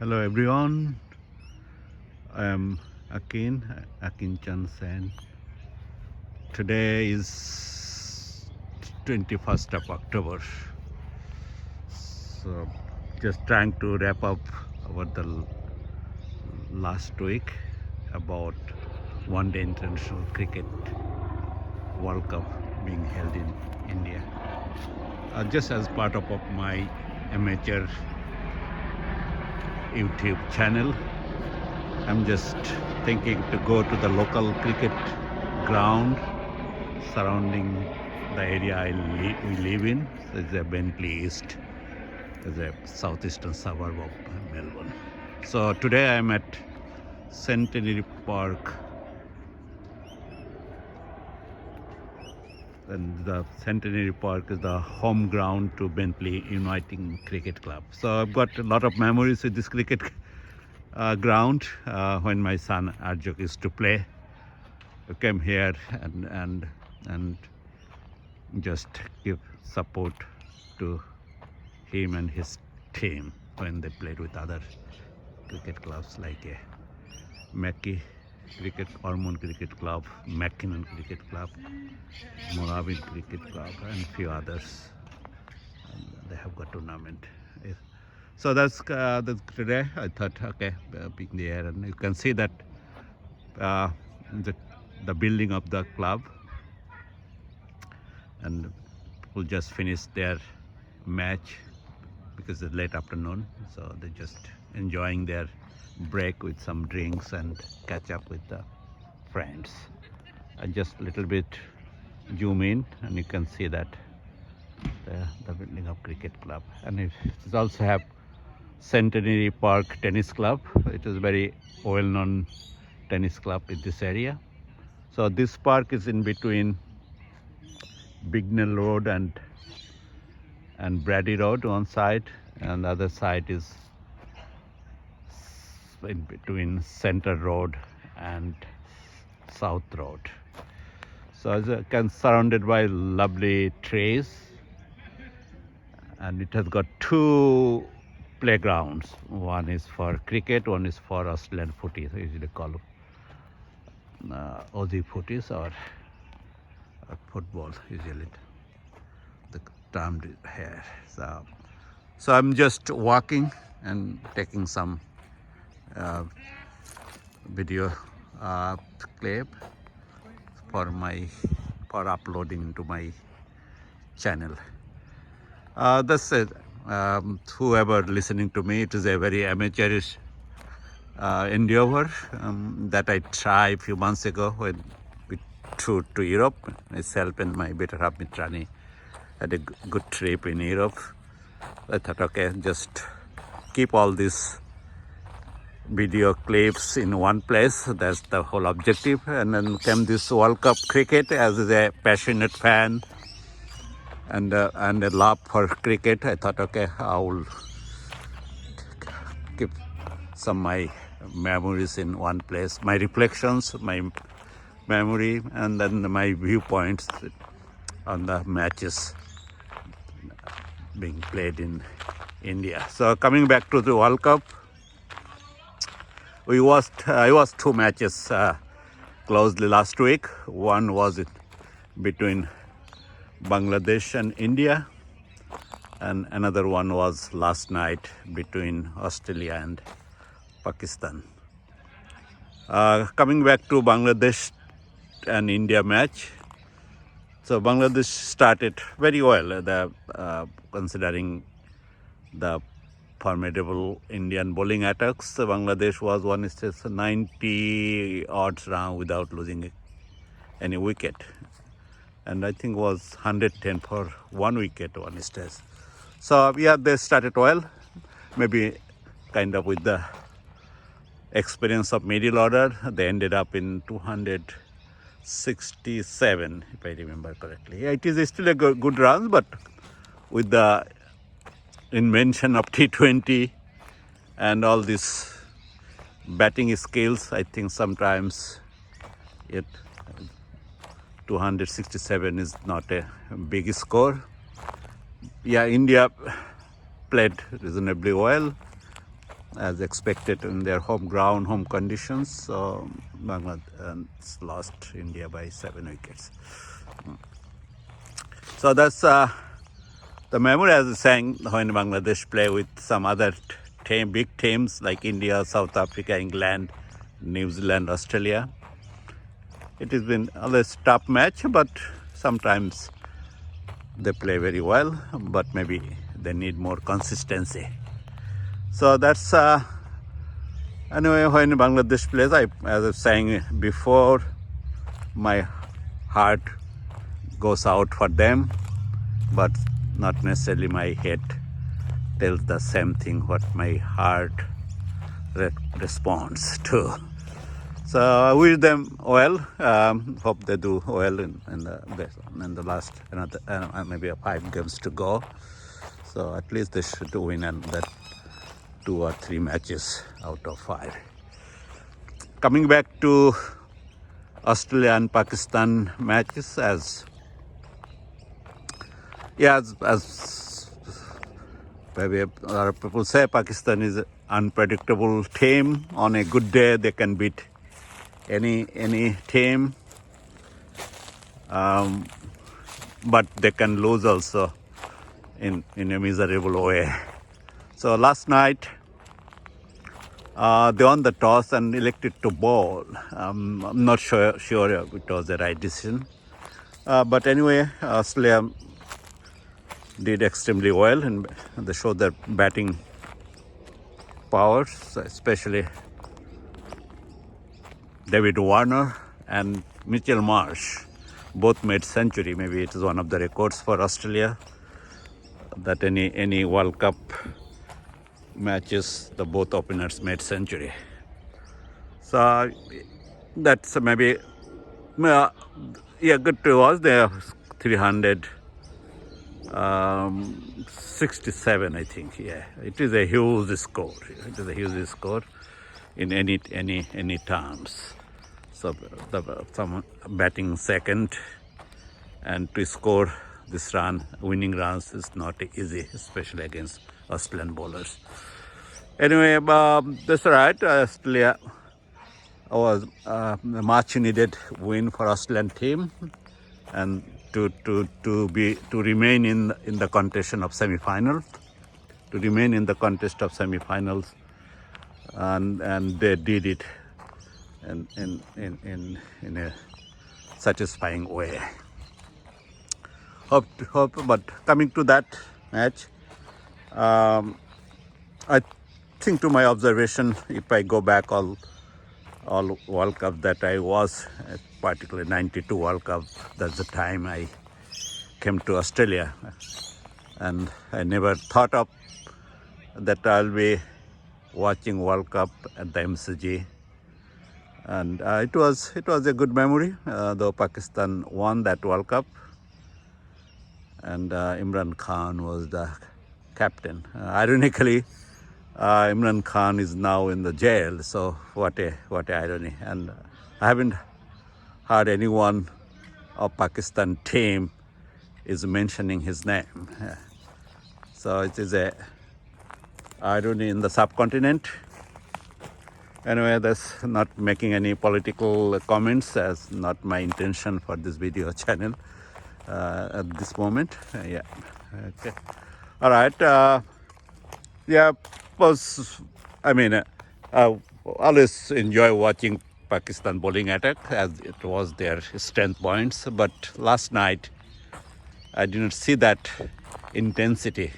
Hello everyone, I am Akin Chan Sen. Today is 21st of October. So just trying to wrap up about the last week about one day international cricket World Cup being held in India. Just as part of my amateur YouTube channel, I'm just thinking to go to the local cricket ground surrounding the area we live in. So it's a Bentley East, it's a southeastern suburb of Melbourne. So today I'm at Centenary Park, and the Centenary Park is the home ground to Bentley Uniting Cricket Club. So I've got a lot of memories with this cricket ground when my son Arjok used to play. I came here and just give support to him and his team when they played with other cricket clubs like Mackey Cricket, Ormond Cricket Club, Mackinnon Cricket Club, Moorabbin Cricket Club, and a few others. And they have got tournament. So that's today. I thought, okay, being there, and you can see that the building of the club, and people just finished their match because it's late afternoon, so they're just enjoying their break with some drinks and catch up with the friends. I just a little bit zoom in, and you can see that the building of cricket club, and it also have Centenary Park Tennis Club. It is very well-known tennis club in this area. So this park is in between Bignell Road and Brady Road one side, and the other side is in between Center Road and South Road. So it's surrounded by lovely trees, and it has got two playgrounds. One is for cricket, one is for Australian footy. So usually called Aussie footies or football, usually the term here. So I'm just walking and taking some video clip for uploading into my channel. That's it. Whoever listening to me, it is a very amateurish endeavor that I tried a few months ago when we toured to Europe. Myself and my better half Mitrani had a good trip in Europe. I thought, okay, just keep all these video clips in one place. That's the whole objective. And then came this World Cup cricket as a passionate fan and a love for cricket. I thought, okay, I will keep some my memories in one place, my reflections, my memory, and then my viewpoints on the matches being played in India. So coming back to the World Cup, I watched two matches closely last week. One was between Bangladesh and India, and another one was last night between Australia and Pakistan. Coming back to Bangladesh and India match, so Bangladesh started very well, considering the formidable Indian bowling attacks. Bangladesh was 90 odds round without losing any wicket, and I think was 110 for one wicket one stage. So yeah, they started well, maybe kind of with the experience of middle order. They ended up in 267, if I remember correctly. Yeah, it is still a good run, but with the invention of T20 and all these batting skills, I think sometimes 267 is not a big score. Yeah, India played reasonably well. as expected in their home ground, home conditions. So Bangladesh lost India by 7 wickets. So that's the memory, as I was saying, when Bangladesh play with some other big teams like India, South Africa, England, New Zealand, Australia. It has been always tough match, but sometimes they play very well, but maybe they need more consistency. So that's anyway, when Bangladesh plays, as I was saying before, my heart goes out for them, but not necessarily my head tells the same thing what my heart responds to. So I wish them well. Hope they do well in the last maybe 5 games to go. So at least they should win and that 2 or 3 matches out of 5. Coming back to Australia and Pakistan matches, as maybe a lot of people say, Pakistan is an unpredictable team. On a good day, they can beat any team, but they can lose also in a miserable way. So last night they won the toss and elected to bowl. I'm not sure it was the right decision, but anyway, Australia did extremely well and they showed their batting powers, especially David Warner and Mitchell Marsh both made century. Maybe it is one of the records for Australia that any World Cup matches the both openers made century. So that's maybe good to watch. They are 367, I think. Yeah, it is a huge score. It is a huge score in any terms. So someone batting second and to score this winning runs is not easy, especially against Australian bowlers. Anyway, that's right. Australia was a much needed win for Australian team, and to remain in the contention of semi-finals, and they did it in a satisfying way. Hope. But coming to that match, I think to my observation, if I go back all World Cup that I was, particularly 92 World Cup, that's the time I came to Australia, and I never thought of that I'll be watching World Cup at the MCG, and it was a good memory. Though Pakistan won that World Cup, and Imran Khan was the captain. Ironically, Imran Khan is now in the jail. So what a irony! And I haven't heard anyone of Pakistan team is mentioning his name. So it is a irony in the subcontinent. Anyway, that's not making any political comments, as not my intention for this video channel at this moment. Okay. All right. I always enjoy watching Pakistan bowling attack, as it was their strength points. But last night, I didn't see that intensity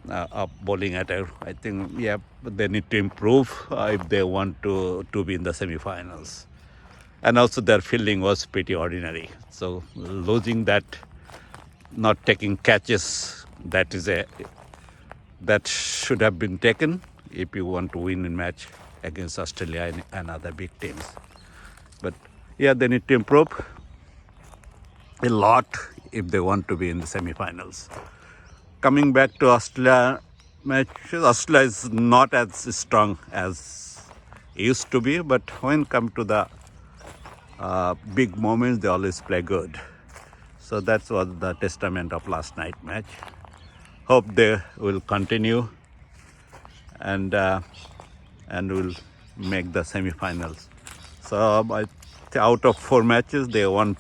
of bowling attack. I think, they need to improve if they want to be in the semi-finals. And also their fielding was pretty ordinary. So losing that, not taking catches, that should have been taken if you want to win in match against Australia and other big teams. But they need to improve a lot if they want to be in the semi-finals. Coming back to Australia matches, Australia is not as strong as it used to be, but when come to the big moments, they always play good. So that was the testament of last night match. Hope they will continue and will make the semi-finals. So out of 4 matches, they won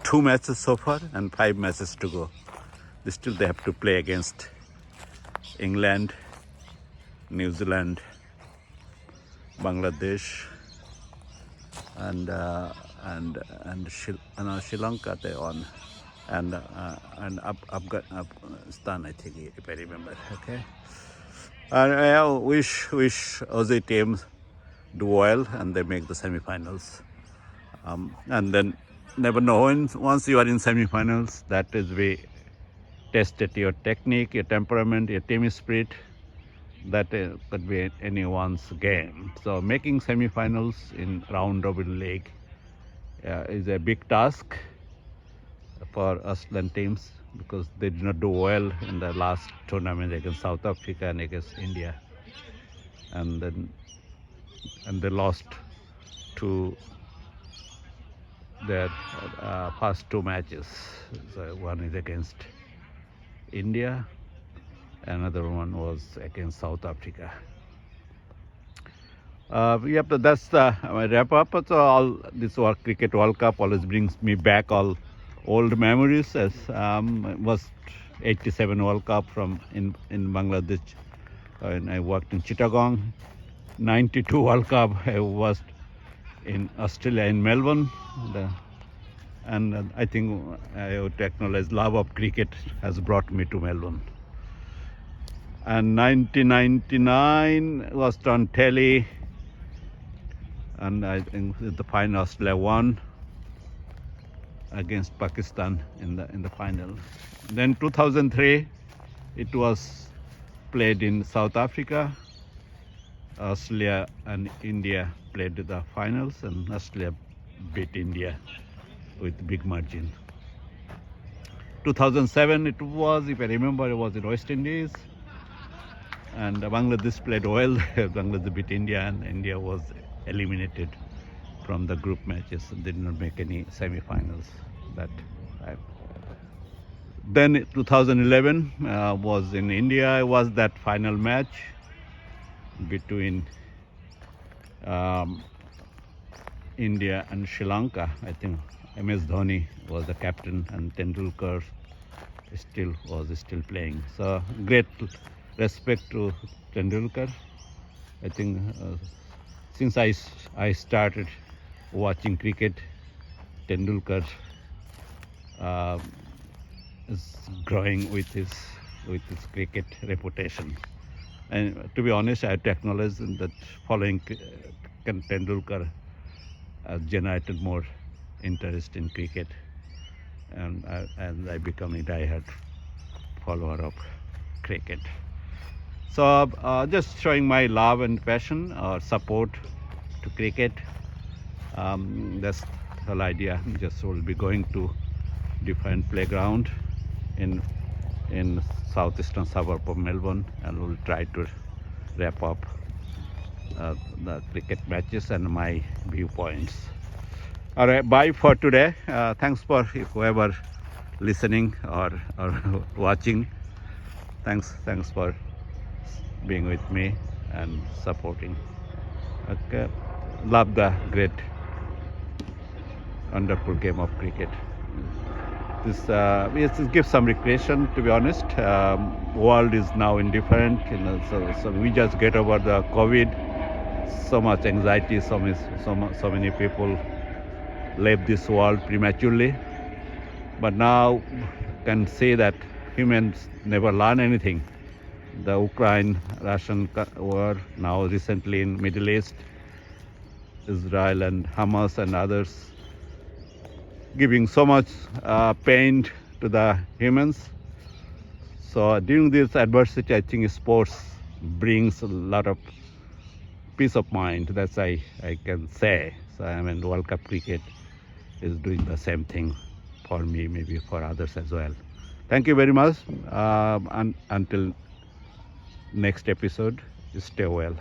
2 matches so far and 5 matches to go. Still, they have to play against England, New Zealand, Bangladesh, and Sri Lanka. They won, and Afghanistan, I think, if I remember. Okay, and I wish Aussie teams do well and they make the semi-finals. And then never know, once you are in semi-finals, that is we tested your technique, your temperament, your team spirit. That could be anyone's game. So making semi-finals in round robin league is a big task for Australian teams because they did not do well in the last tournament against South Africa and against India, and they lost to their first 2 matches. So one is against India, another one was against South Africa. Yep, that's my wrap up. So this Cricket World Cup always brings me back all old memories. As it was 87 World Cup in Bangladesh, and I worked in Chittagong. 92 World Cup I was in Australia, in Melbourne, and I think I would acknowledge love of cricket has brought me to Melbourne. And 1999 was on telly, and I think the final Australia won against Pakistan in the final. Then 2003 it was played in South Africa. Australia and India played the finals, and Australia beat India with big margin. 2007 it was, if I remember, it was in West Indies, and Bangladesh played well. Bangladesh beat India, and India was eliminated from the group matches and did not make any semi-finals that time. Then 2011 was in India. It was that final match between India and Sri Lanka. I think MS Dhoni was the captain, and Tendulkar was still playing. So great respect to Tendulkar. I think since I started watching cricket, Tendulkar is growing with his cricket reputation. And to be honest, I have to acknowledge that following Tendulkar has generated more interest in cricket, and I become a diehard follower of cricket. So just showing my love and passion or support to cricket. That's the whole idea. Just will be going to different playground in southeastern suburb of Melbourne, and we'll try to wrap up the cricket matches and my viewpoints. All right, bye for today. Thanks for whoever listening or watching. Thanks for being with me and supporting. Okay, love the great, wonderful game of cricket. This gives some recreation, to be honest. World is now indifferent, so we just get over the COVID. So much anxiety, so many people left this world prematurely. But now can say that humans never learn anything. The Ukraine-Russian war, now recently in Middle East, Israel and Hamas and others, giving so much pain to the humans. So during this adversity, I think sports brings a lot of peace of mind. That's I can say. So I mean, World Cup cricket is doing the same thing for me, maybe for others as well. Thank you very much. And until next episode, stay well.